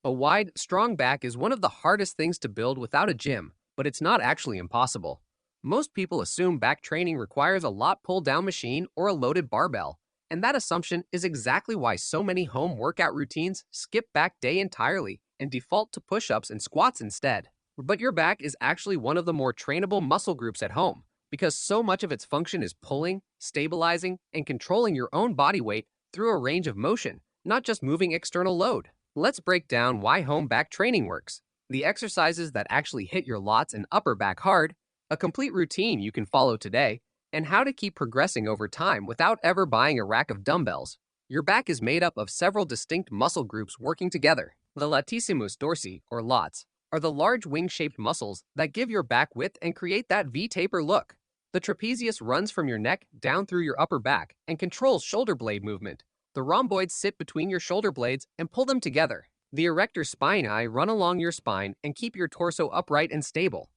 A wide, strong back is one of the hardest things to build without a gym, but it's not actually impossible. Most people assume back training requires a lot pull down machine or a loaded barbell, and that assumption is exactly why so many home workout routines skip back day entirely and default to push ups and squats instead. But your back is actually one of the more trainable muscle groups at home because so much of its function is pulling, stabilizing, and controlling your own body weight through a range of motion, not just moving external load. Let's break down why home back training works, the exercises that actually hit your lats and upper back hard, a complete routine you can follow today, and how to keep progressing over time without ever buying a rack of dumbbells. Your back is made up of several distinct muscle groups working together. The latissimus dorsi, or lats, are the large wing-shaped muscles that give your back width and create that V-taper look. The trapezius runs from your neck down through your upper back and controls shoulder blade movement. The rhomboids sit between your shoulder blades and pull them together. The erector spinae run along your spine and keep your torso upright and stable.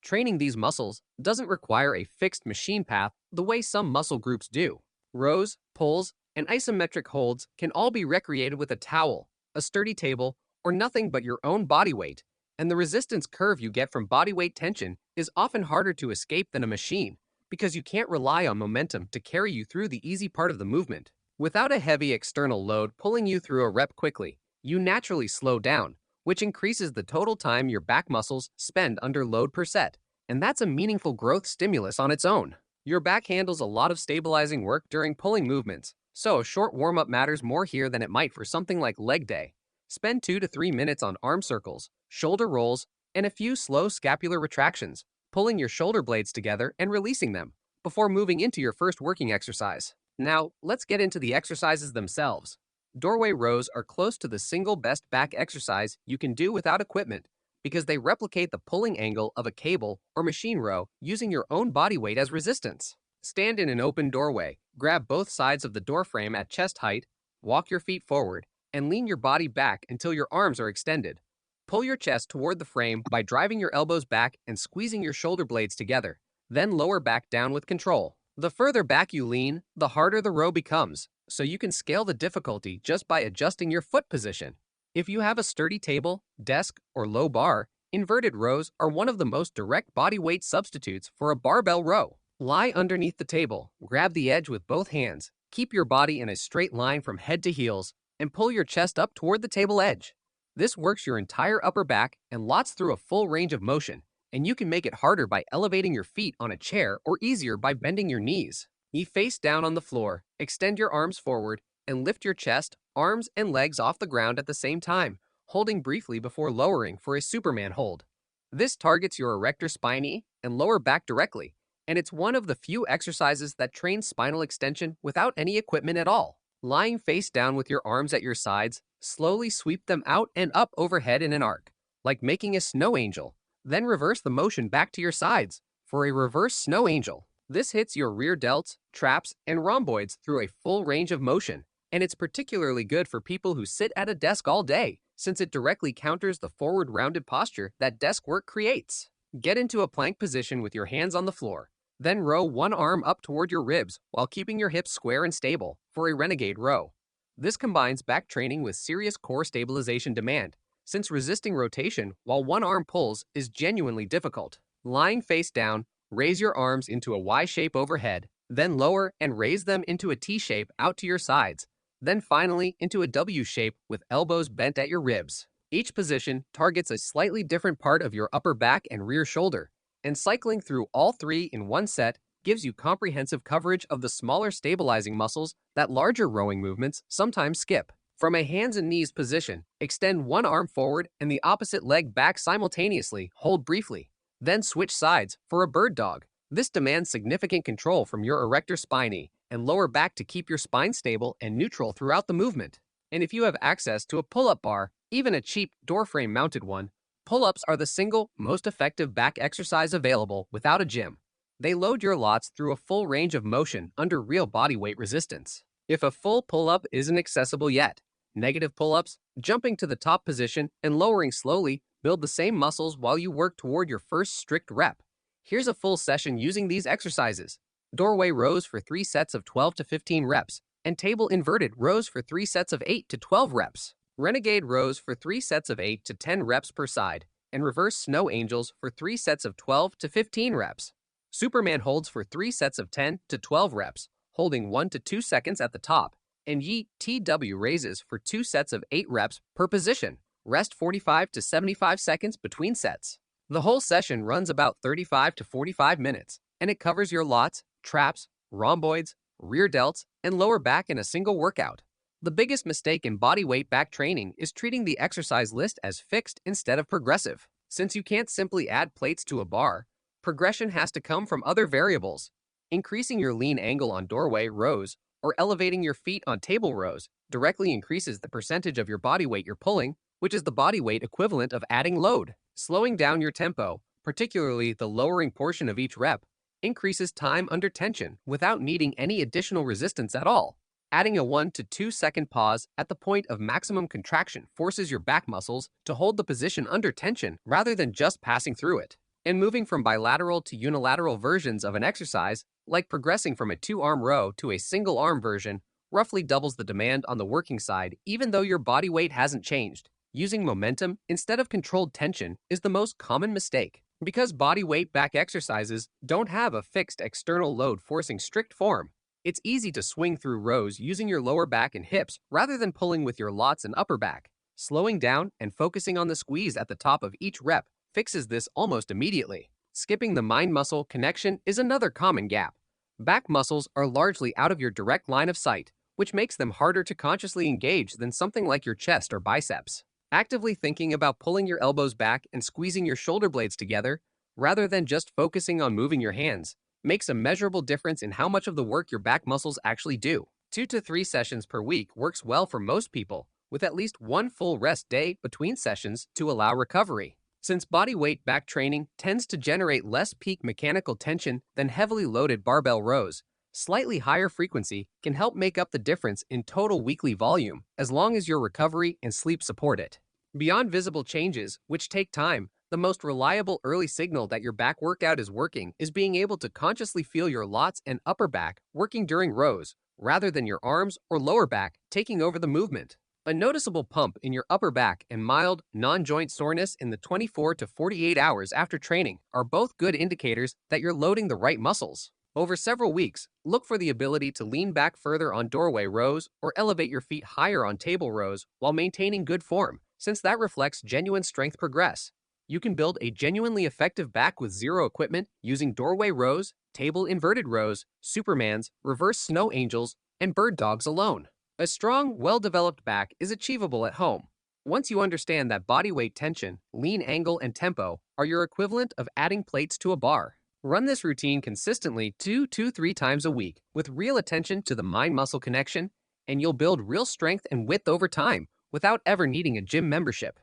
Training these muscles doesn't require a fixed machine path the way some muscle groups do. Rows, pulls, and isometric holds can all be recreated with a towel, a sturdy table, or nothing but your own body weight. And the resistance curve you get from body weight tension is often harder to escape than a machine because you can't rely on momentum to carry you through the easy part of the movement. Without a heavy external load pulling you through a rep quickly, you naturally slow down, which increases the total time your back muscles spend under load per set. And that's a meaningful growth stimulus on its own. Your back handles a lot of stabilizing work during pulling movements, so a short warm-up matters more here than it might for something like leg day. Spend 2 to 3 minutes on arm circles, shoulder rolls, and a few slow scapular retractions, pulling your shoulder blades together and releasing them, before moving into your first working exercise. Now, let's get into the exercises themselves. Doorway rows are close to the single best back exercise you can do without equipment because they replicate the pulling angle of a cable or machine row using your own body weight as resistance. Stand in an open doorway, grab both sides of the door frame at chest height, walk your feet forward, and lean your body back until your arms are extended. Pull your chest toward the frame by driving your elbows back and squeezing your shoulder blades together, then lower back down with control. The further back you lean, the harder the row becomes, so you can scale the difficulty just by adjusting your foot position. If you have a sturdy table, desk, or low bar, inverted rows are one of the most direct body weight substitutes for a barbell row. Lie underneath the table, grab the edge with both hands, keep your body in a straight line from head to heels, and pull your chest up toward the table edge. This works your entire upper back and lots through a full range of motion, and you can make it harder by elevating your feet on a chair or easier by bending your knees. Knee face down on the floor, extend your arms forward, and lift your chest, arms, and legs off the ground at the same time, holding briefly before lowering for a Superman hold. This targets your erector spinae and lower back directly, and it's one of the few exercises that trains spinal extension without any equipment at all. Lying face down with your arms at your sides, slowly sweep them out and up overhead in an arc, like making a snow angel. Then reverse the motion back to your sides for a reverse snow angel. This hits your rear delts, traps, and rhomboids through a full range of motion, and it's particularly good for people who sit at a desk all day, since it directly counters the forward rounded posture that desk work creates. Get into a plank position with your hands on the floor. Then row one arm up toward your ribs while keeping your hips square and stable for a renegade row. This combines back training with serious core stabilization demand, since resisting rotation while one arm pulls is genuinely difficult. Lying face down, raise your arms into a Y shape overhead, then lower and raise them into a T shape out to your sides, then finally into a W shape with elbows bent at your ribs. Each position targets a slightly different part of your upper back and rear shoulder, and cycling through all three in one set gives you comprehensive coverage of the smaller stabilizing muscles that larger rowing movements sometimes skip. From a hands and knees position, extend one arm forward and the opposite leg back simultaneously, hold briefly. Then switch sides for a bird dog. This demands significant control from your erector spinae and lower back to keep your spine stable and neutral throughout the movement. And if you have access to a pull-up bar, even a cheap doorframe mounted one, pull-ups are the single most effective back exercise available without a gym. They load your lats through a full range of motion under real body weight resistance. If a full pull-up isn't accessible yet, negative pull-ups, jumping to the top position and lowering slowly, build the same muscles while you work toward your first strict rep. Here's a full session using these exercises. Doorway rows for 3 sets of 12 to 15 reps, and table inverted rows for 3 sets of 8 to 12 reps. renegade rows for 3 sets of 8 to 10 reps per side, and reverse snow angels for 3 sets of 12 to 15 reps. Superman holds for 3 sets of 10 to 12 reps, holding 1 to 2 seconds at the top, and Yeet TW raises for 2 sets of 8 reps per position. Rest 45 to 75 seconds between sets. The whole session runs about 35 to 45 minutes, and it covers your lats, traps, rhomboids, rear delts, and lower back in a single workout. The biggest mistake in bodyweight back training is treating the exercise list as fixed instead of progressive. Since you can't simply add plates to a bar, progression has to come from other variables. Increasing your lean angle on doorway rows or elevating your feet on table rows directly increases the percentage of your body weight you're pulling, which is the body weight equivalent of adding load. Slowing down your tempo, particularly the lowering portion of each rep, increases time under tension without needing any additional resistance at all. Adding a 1 to 2 second pause at the point of maximum contraction forces your back muscles to hold the position under tension rather than just passing through it. And moving from bilateral to unilateral versions of an exercise, like progressing from a 2-arm row to a single-arm version, roughly doubles the demand on the working side even though your body weight hasn't changed. Using momentum instead of controlled tension is the most common mistake. Because body weight back exercises don't have a fixed external load forcing strict form, it's easy to swing through rows using your lower back and hips rather than pulling with your lats and upper back. Slowing down and focusing on the squeeze at the top of each rep fixes this almost immediately. Skipping the mind-muscle connection is another common gap. Back muscles are largely out of your direct line of sight, which makes them harder to consciously engage than something like your chest or biceps. Actively thinking about pulling your elbows back and squeezing your shoulder blades together, rather than just focusing on moving your hands, makes a measurable difference in how much of the work your back muscles actually do. 2 to 3 sessions per week works well for most people, with at least one full rest day between sessions to allow recovery. Since body weight back training tends to generate less peak mechanical tension than heavily loaded barbell rows, slightly higher frequency can help make up the difference in total weekly volume as long as your recovery and sleep support it. Beyond visible changes, which take time, the most reliable early signal that your back workout is working is being able to consciously feel your lats and upper back working during rows, rather than your arms or lower back taking over the movement. A noticeable pump in your upper back and mild, non-joint soreness in the 24 to 48 hours after training are both good indicators that you're loading the right muscles. Over several weeks, look for the ability to lean back further on doorway rows or elevate your feet higher on table rows while maintaining good form, since that reflects genuine strength progress. You can build a genuinely effective back with zero equipment using doorway rows, table inverted rows, Supermans, reverse snow angels, and bird dogs alone. A strong, well-developed back is achievable at home. Once you understand that body weight tension, lean angle, and tempo are your equivalent of adding plates to a bar. Run this routine consistently 2 to 3 times a week with real attention to the mind-muscle connection, and you'll build real strength and width over time without ever needing a gym membership.